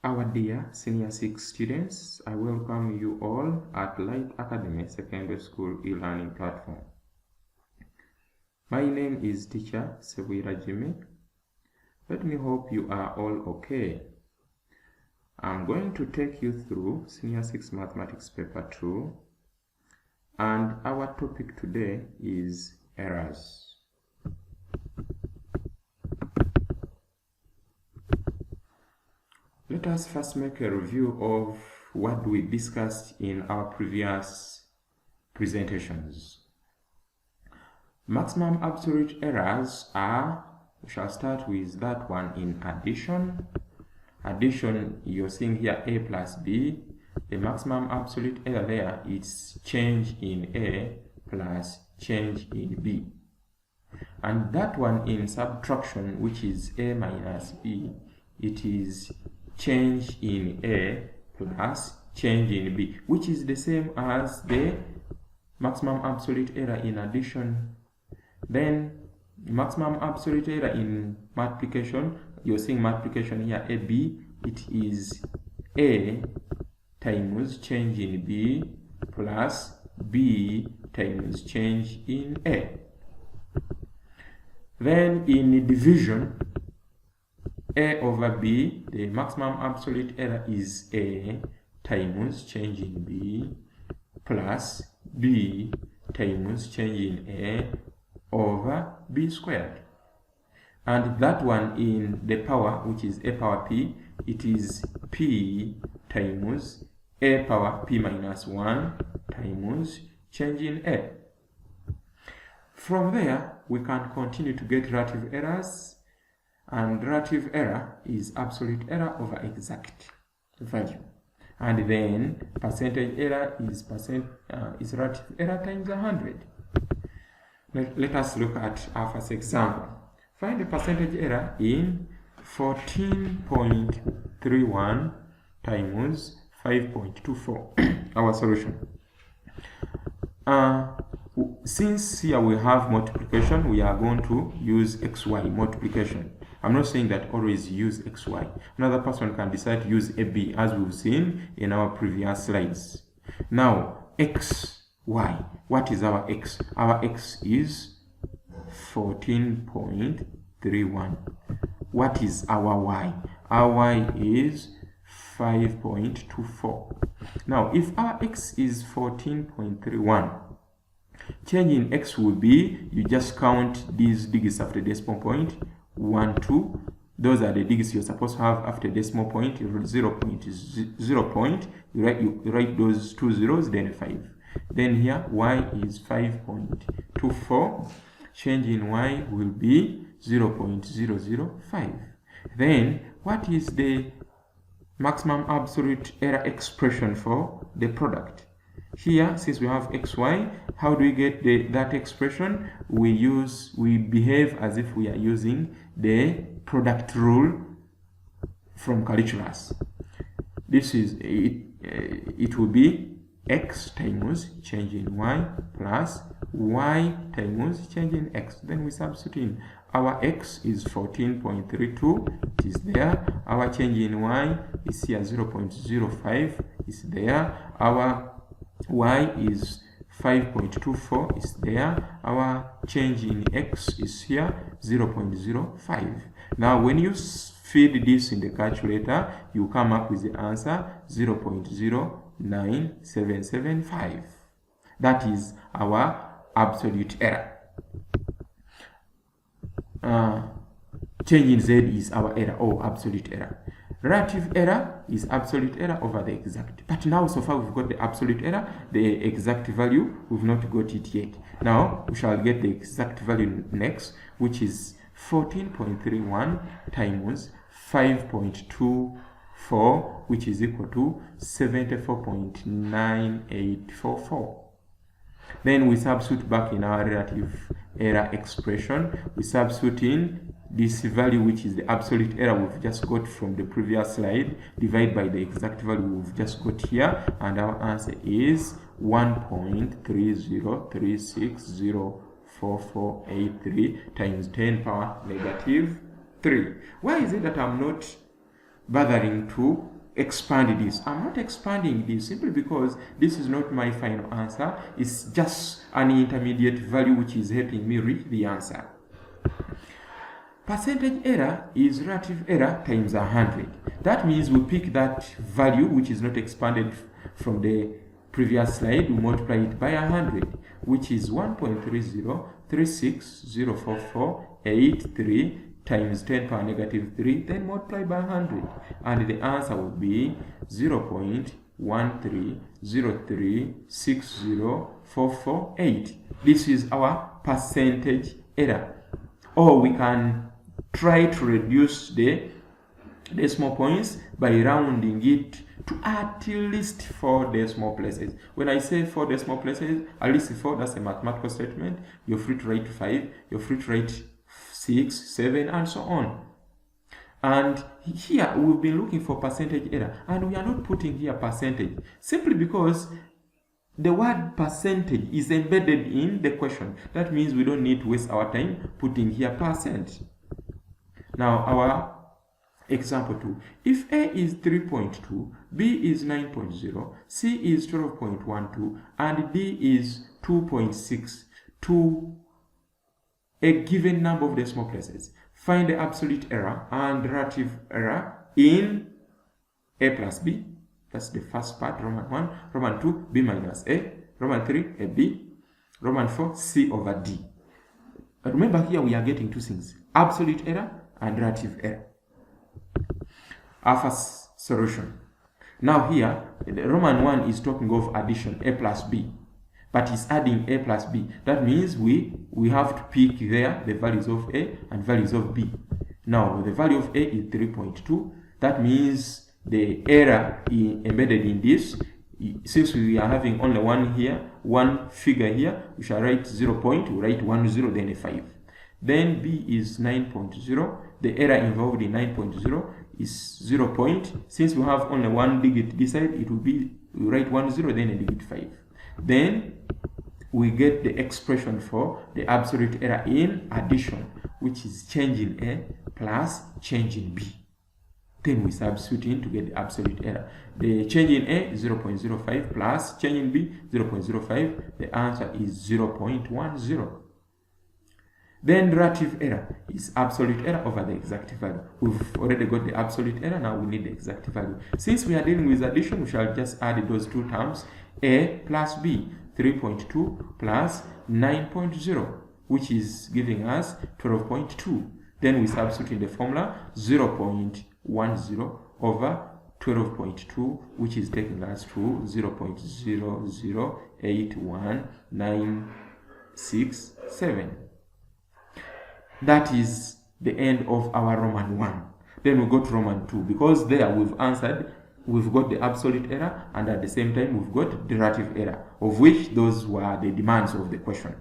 Our dear Senior 6 students, I welcome you all at Light Academy Secondary School e-learning platform. My name is Teacher Sewira Jimmy. Let me hope you are all okay. I'm going to take you through Senior 6 Mathematics Paper 2, and our topic today is errors. Let us first make a review of what we discussed in our previous presentations. Maximum absolute errors are, we shall start with that one in addition. Addition, you're seeing here A plus B. The maximum absolute error there is change in A plus change in B. And that one in subtraction, which is A minus B, it is change in A plus change in B, which is the same as the maximum absolute error in addition. Then maximum absolute error in multiplication, you're seeing multiplication here, AB, it is A times change in B plus B times change in A. Then in division, A over B, the maximum absolute error is A times change in B plus B times change in A over B squared. And that one in the power, which is A power P, it is P times A power P minus 1 times change in A. From there, we can continue to get relative errors. And relative error is absolute error over exact value. And then percentage error is relative error times 100. Let us look at our first example. Find the percentage error in 14.31 times 5.24. Our solution. Since here we have multiplication, we are going to use xy multiplication. I'm not saying that always use xy. Another person can decide to use AB, as we've seen in our previous slides. Now, xy. What is our x? Our x is 14.31. What is our y? Our y is 5.24. Now, if our x is 14.31, change in x will be, you just count these digits after decimal point, 1, 2. Those are the digits you're supposed to have after decimal point. 0 point is 0 point. You write those 2 zeros, then 5. Then here, y is 5.24. Change in y will be 0.005. Then, what is the maximum absolute error expression for the product? Here, since we have xy, how do we get that expression? We behave as if we are using the product rule from calculus. This is it. It will be x times change in y plus y times change in x. Then we substitute in. Our x is 14.32. It is there. Our change in y is here 0.05. Is there. Our y is 5.24 is there. Our change in x is here 0.05. Now when you feed this in the calculator, you come up with the answer 0.09775. That is our absolute error. Change in z is our error or absolute error. Relative error is absolute error over the exact. But now, so far, we've got the absolute error, the exact value, we've not got it yet. Now, we shall get the exact value next, which is 14.31 times 5.24, which is equal to 74.9844. Then we substitute back in our relative error expression. We substitute in this value, which is the absolute error we've just got from the previous slide, divided by the exact value we've just got here, and our answer is 1.303604483 times 10 power negative 3. Why is it that I'm not bothering to expand this. I'm not expanding this simply because this is not my final answer. It's just an intermediate value which is helping me reach the answer. Percentage error is relative error times 100. That means we pick that value which is not expanded from the previous slide, we multiply it by 100, which is 1.303604483 times 10 power negative 3, then multiply by 100, and the answer would be 0.130360448. This is our percentage error. Or we can try to reduce the decimal points by rounding it to at least 4 decimal places. When I say 4 decimal places, at least 4, that's a mathematical statement. You're free to write 5, you're free to write 6, 7, and so on. And here we've been looking for percentage error, and we are not putting here percentage simply because the word percentage is embedded in the question. That means we don't need to waste our time putting here percent. Now our example 2. If A is 3.2, B is 9.0, C is 12.12, and D is 2.6 to a given number of decimal places, find the absolute error and relative error in A plus B. That's the first part, Roman 1. Roman 2, B minus A. Roman 3, A B. Roman 4, C over D. Remember here we are getting two things, absolute error and relative error. Our first solution. Now here, Roman 1 is talking of addition, A plus B. But it's adding A plus B. That means we have to pick there the values of A and values of B. Now, the value of A is 3.2. That means the error embedded in this, since we are having only one here, one figure here, we shall write 0 point, we write 10, then a 5. Then B is 9.0. The error involved in 9.0 is 0 point. Since we have only one digit this side, it will be, we write 10, then a digit 5. Then we get the expression for the absolute error in addition, which is change in A plus change in B. Then we substitute in to get the absolute error. The change in A is 0.05 plus change in B 0.05. The answer is 0.10. Then relative error is absolute error over the exact value. We've already got the absolute error, now we need the exact value. Since we are dealing with addition, we shall just add those two terms, A plus B, 3.2 plus 9.0, which is giving us 12.2. Then we substitute in the formula 0.10 over 12.2, which is taking us to 0.0081967. That is the end of our Roman 1. Then we go to Roman 2, because there we've answered, we've got the absolute error, and at the same time we've got the relative error, of which those were the demands of the question.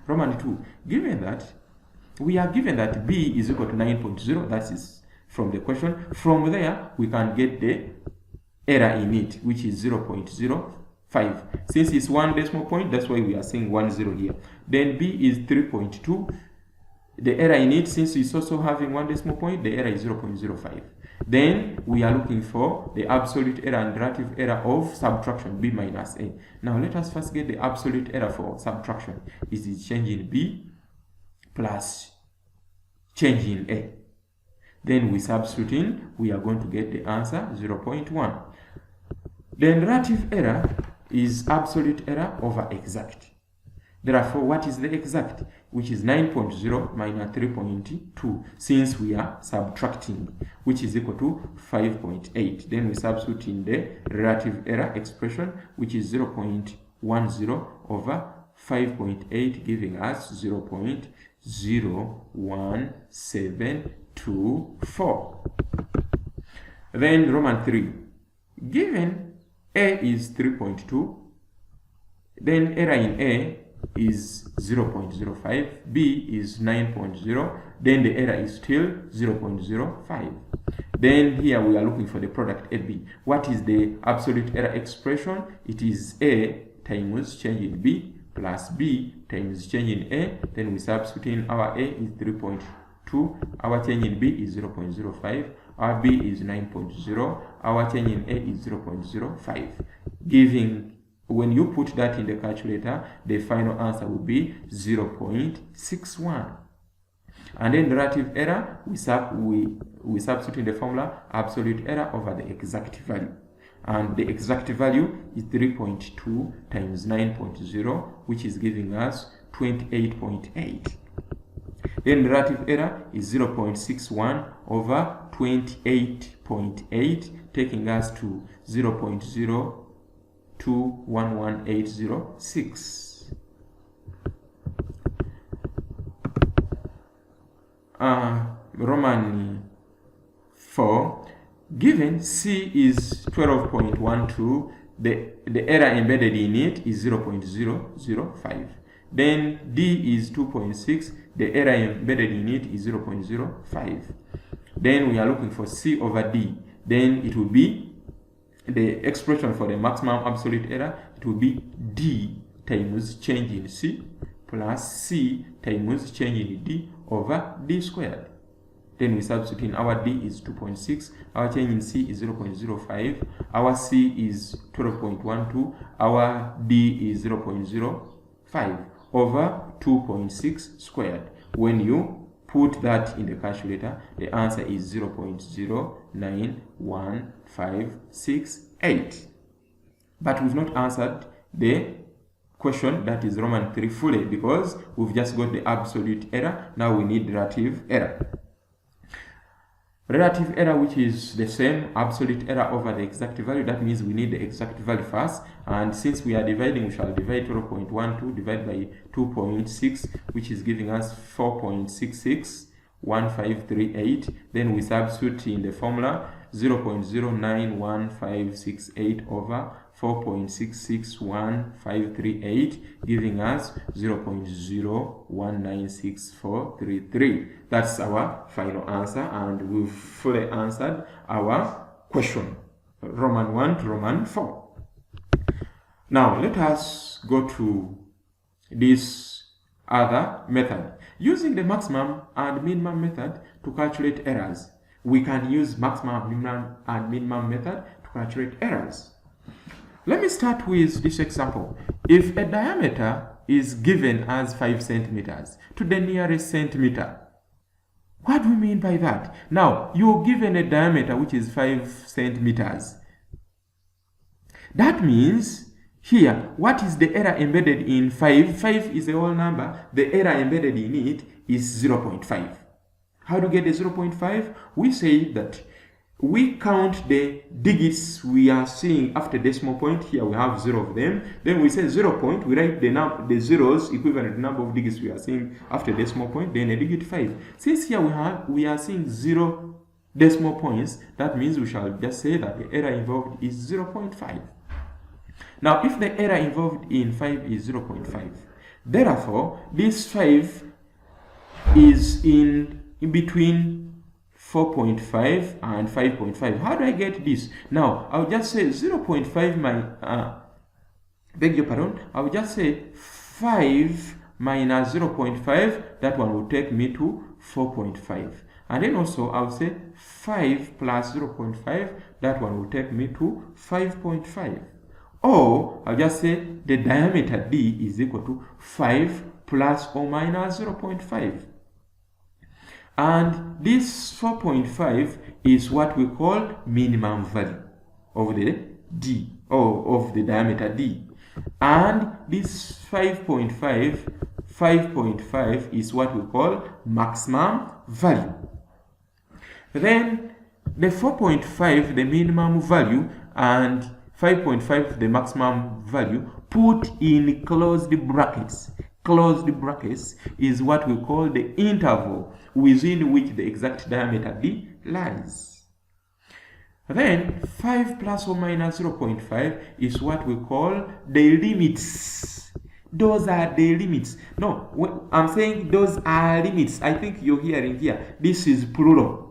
Roman 2, given that we are given that B is equal to 9.0, that is from the question. From there, we can get the error in it, which is 0.05. Since it's one decimal point, that's why we are saying 10 here. Then B is 3.2. The error in it, since it's also having one decimal point, the error is 0.05. Then we are looking for the absolute error and relative error of subtraction, B minus A. Now let us first get the absolute error for subtraction. Is it change in B plus change in A? Then we substitute in, we are going to get the answer 0.1. Then relative error is absolute error over exact. Therefore, what is the exact? Which is 9.0 minus 3.2, since we are subtracting, which is equal to 5.8. Then we substitute in the relative error expression, which is 0.10 over 5.8, giving us 0.01724. Then Roman 3. Given A is 3.2, then error in A is 0.05, B is 9.0, then the error is still 0.05. Then here we are looking for the product AB. What is the absolute error expression? It is A times change in B plus B times change in A. Then we substitute in our A is 3.2, our change in B is 0.05, our B is 9.0, our change in A is 0.05, giving, when you put that in the calculator, the final answer will be 0.61. And then relative error, we substitute in the formula absolute error over the exact value. And the exact value is 3.2 times 9.0, which is giving us 28.8. Then relative error is 0.61 over 28.8, taking us to 0.0211806. Roman 4, given C is 12.12, the error embedded in it is 0.005. Then D is 2.6, the error embedded in it is 0.05. Then we are looking for C over D. Then it will be the expression for the maximum absolute error. It will be D times change in C plus C times change in D over D squared. Then we substitute in. Our D is 2.6, our change in C is 0.05, our C is 12.12, our D is 0.05 over 2.6 squared. When you put that in the calculator, the answer is 0.091568. But we've not answered the question that is Roman 3 fully, because we've just got the absolute error. Now we need relative error. Relative error, which is the same absolute error over the exact value. That means we need the exact value first, and since we are dividing, we shall divide 0.12 divided by 2.6, which is giving us 4.661538. Then we substitute in the formula 0.091568 over 4.661538, giving us 0.0196433. That's our final answer, and we've fully answered our question, Roman 1 to Roman 4. Now let us go to this other method. Using the maximum and minimum method to calculate errors, we can use maximum and minimum method to calculate errors. Let me start with this example. If a diameter is given as 5 centimeters to the nearest centimeter, what do we mean by that? Now, you're given a diameter which is 5 centimeters. That means here, what is the error embedded in 5? 5 is a whole number. The error embedded in it is 0.5. How do we get the 0.5? We say that we count the digits we are seeing after decimal point. Here we have 0 of them. Then we say 0 point. We write the zeros equivalent to the number of digits we are seeing after decimal point. Then a digit 5. Since here we are seeing 0 decimal points, that means we shall just say that the error involved is 0.5. Now, if the error involved in 5 is 0.5, therefore this 5 is in between 4.5 and 5.5. How do I get this? Now, I'll just say 0.5 beg your pardon, I'll just say 5 minus 0.5, that one will take me to 4.5. And then also I'll say 5 plus 0.5, that one will take me to 5.5. Or I'll just say the diameter D is equal to 5 plus or minus 0.5. And this 4.5 is what we call minimum value of the D, or of the diameter D. And this 5.5 is what we call maximum value. Then the 4.5, the minimum value, and 5.5, the maximum value, put in closed brackets. Closed brackets is what we call the interval within which the exact diameter D lies. Then 5 plus or minus 0.5 is what we call the limits. Those are the limits. No, I'm saying those are limits. I think you're hearing here. This is plural.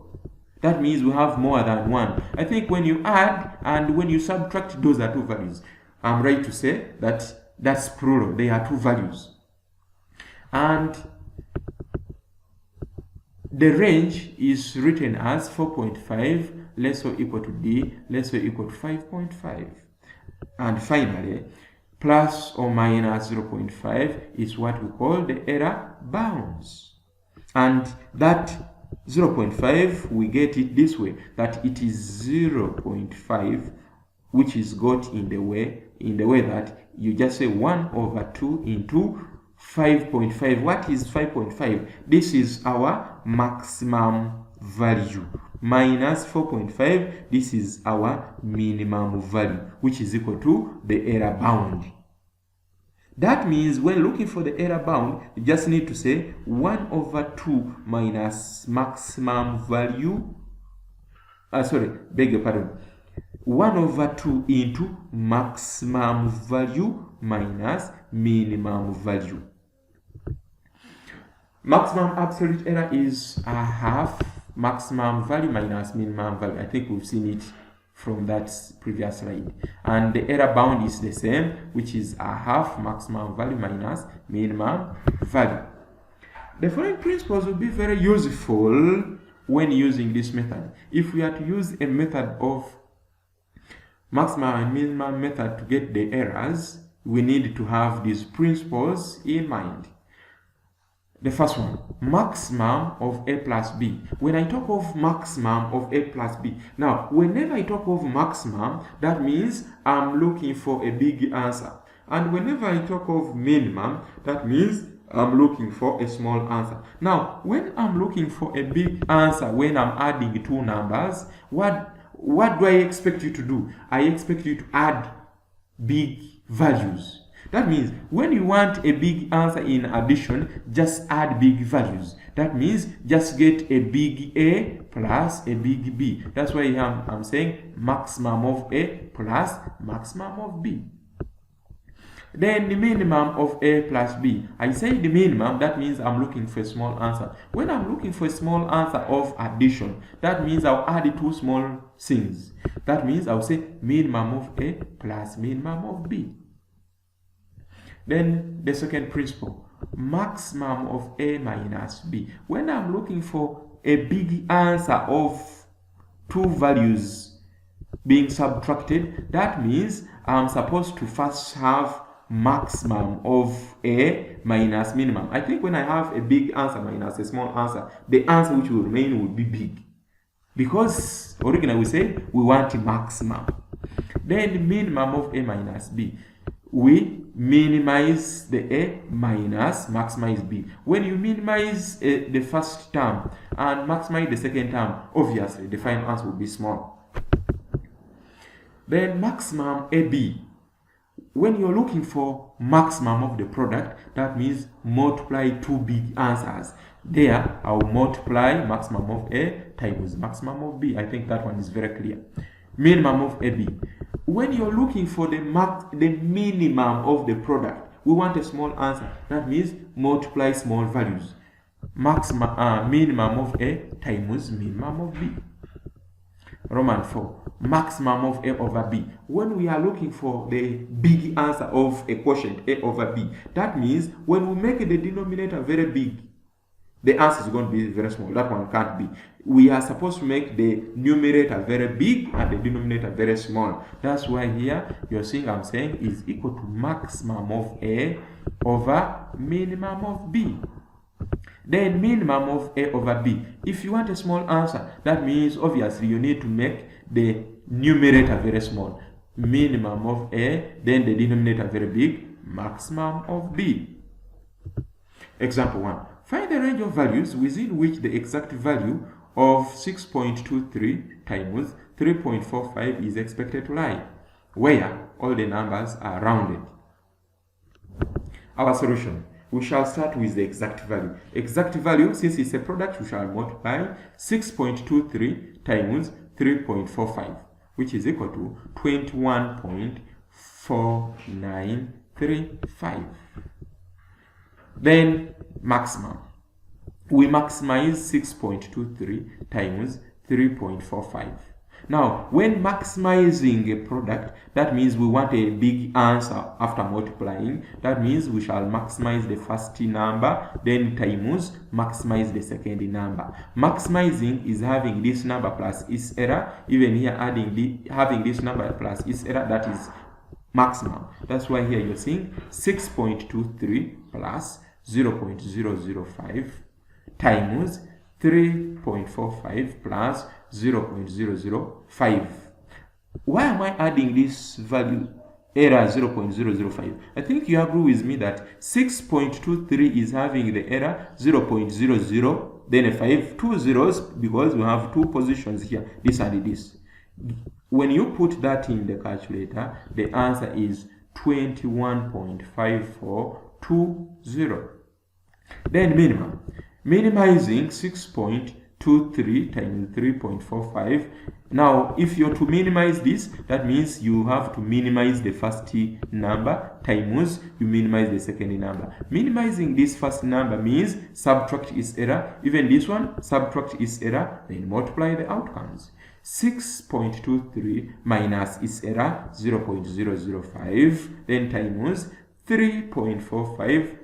That means we have more than one. I think when you add and when you subtract, those are two values. I'm right to say that that's plural. They are two values. And the range is written as 4.5 less or equal to D less or equal to 5.5. And finally, plus or minus 0.5 is what we call the error bounds. And that 0.5, we get it this way, that it is 0.5, which is got in the way that you just say 1 over 2 into 5.5. What is 5.5? This is our maximum value. Minus 4.5, this is our minimum value, which is equal to the error bound. That means when looking for the error bound, you just need to say 1 over 2 minus maximum value. Beg your pardon. 1 over 2 into maximum value minus minimum value. Maximum absolute error is a half maximum value minus minimum value. I think we've seen it from that previous slide. And the error bound is the same, which is a half maximum value minus minimum value. The following principles will be very useful when using this method. If we are to use a method of maximum and minimum method to get the errors, we need to have these principles in mind. The first one, maximum of A plus B. When I talk of maximum of A plus B, now whenever I talk of maximum, that means I'm looking for a big answer. And whenever I talk of minimum, that means I'm looking for a small answer. Now, when I'm looking for a big answer, when I'm adding two numbers, what do I expect you to do? I expect you to add big values. That means when you want a big answer in addition, just add big values. That means just get a big A plus a big B. That's why I'm saying maximum of A plus maximum of B. Then the minimum of A plus B. I say the minimum, that means I'm looking for a small answer. When I'm looking for a small answer of addition, that means I'll add two small things. That means I'll say minimum of A plus minimum of B. Then the second principle, maximum of A minus B. When I'm looking for a big answer of two values being subtracted, that means I'm supposed to first have maximum of A minus minimum. I think when I have a big answer minus a small answer, the answer which will remain will be big. Because originally we said we want a maximum. Then the minimum of A minus B. We minimize the A minus maximize B. When you minimize the first term and maximize the second term, obviously the final answer will be small. Then maximum AB. When you're looking for maximum of the product, that means multiply two big answers. There, I'll multiply maximum of A times maximum of B. I think that one is very clear. Minimum of AB. When you're looking for the minimum of the product, we want a small answer. That means multiply small values. Minimum of A times minimum of B. Roman 4. Maximum of A over B. When we are looking for the big answer of a quotient A over B, that means when we make the denominator very big, the answer is going to be very small. That one can't be. We are supposed to make the numerator very big and the denominator very small. That's why here you're seeing I'm saying is equal to maximum of A over minimum of B. Then minimum of A over B. If you want a small answer, that means obviously you need to make the numerator very small. Minimum of A, then the denominator very big, maximum of B. Example 1. Find the range of values within which the exact value of 6.23 times 3.45 is expected to lie, where all the numbers are rounded. Our solution. We shall start with the exact value. Exact value, since it's a product, we shall multiply 6.23 times 3.45, which is equal to 21.4935. Then maximum. We maximize 6.23 times 3.45. Now, when maximizing a product, that means we want a big answer after multiplying. That means we shall maximize the first number, then times maximize the second number. Maximizing is having this number plus its error. Even here, having this number plus its error, that is maximum. That's why here you're seeing 6.23 plus 0.005 times 3.45 plus 0.005. Why am I adding this value error 0.005? I think you agree with me that 6.23 is having the error 0.00, then a 5, 2 zeros, because we have two positions here, this and this. When you put that in the calculator, the answer is 21.5420. Then minimum. Minimizing 6.23 times 3.45. Now, if you're to minimize this, that means you have to minimize the first number times you minimize the second number. Minimizing this first number means subtract its error. Even this one, subtract its error, then multiply the outcomes. 6.23 minus its error 0.005, then times 3.45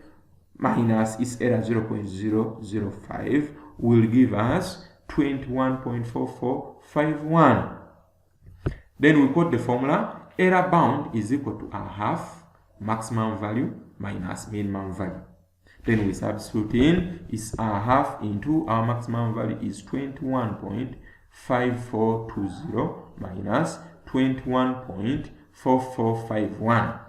minus its error 0.005 will give us 21.4451. Then we quote the formula. Error bound is equal to a half maximum value minus minimum value. Then we substitute in is a half into our maximum value is 21.5420 minus 21.4451,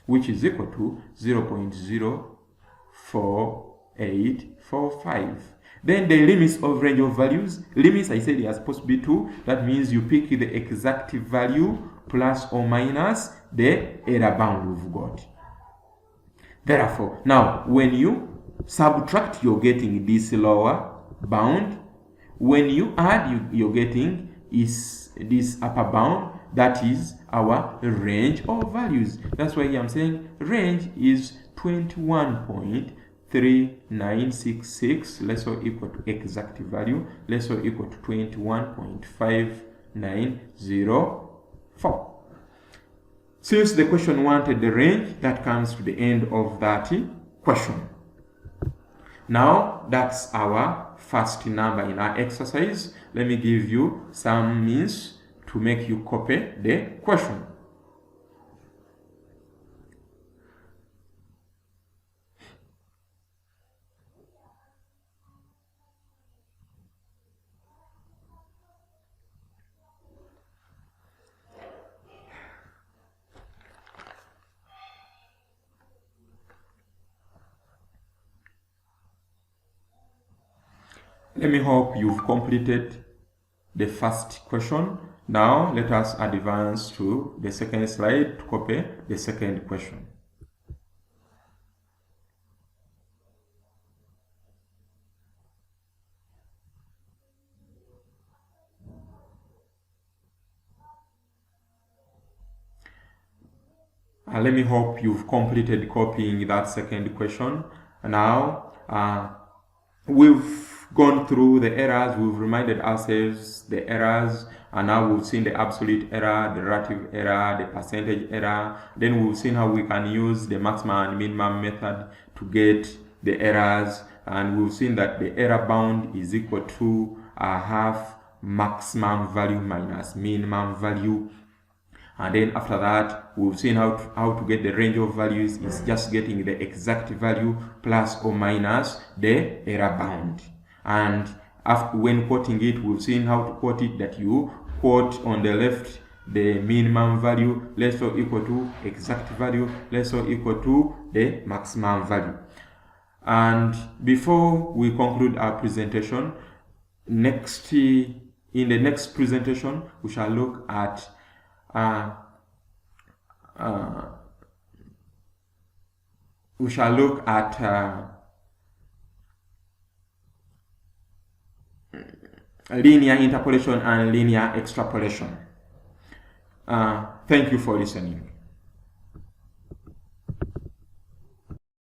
which is equal to 0.04845. Then the limits of range of values. Limits, I said, they are supposed to be 2. That means you pick the exact value plus or minus the error bound we've got. Therefore, now when you subtract, you're getting this lower bound. When you add, you're getting is this upper bound. That is our range of values. That's why I'm saying range is 21.3966 less or equal to exact value less or equal to 21.5904. Since the question wanted the range, that comes to the end of that question. Now that's our first number in our exercise. Let me give you some means to make you copy the question. Let me hope you've completed the first question. Now let us advance to the second slide to copy the second question. Let me hope you've completed copying that second question. Now we've gone through the errors, we've reminded ourselves the errors, and now we've seen the absolute error, the relative error, the percentage error. Then we've seen how we can use the maximum and minimum method to get the errors, and we've seen that the error bound is equal to a half maximum value minus minimum value. And then after that, we've seen how to get the range of values is just getting the exact value plus or minus the error bound. And after, when quoting it, we've seen how to quote it, that you quote on the left the minimum value less or equal to exact value less or equal to the maximum value. And before we conclude our presentation, in the next presentation, we shall look at linear interpolation and linear extrapolation. Thank you for listening.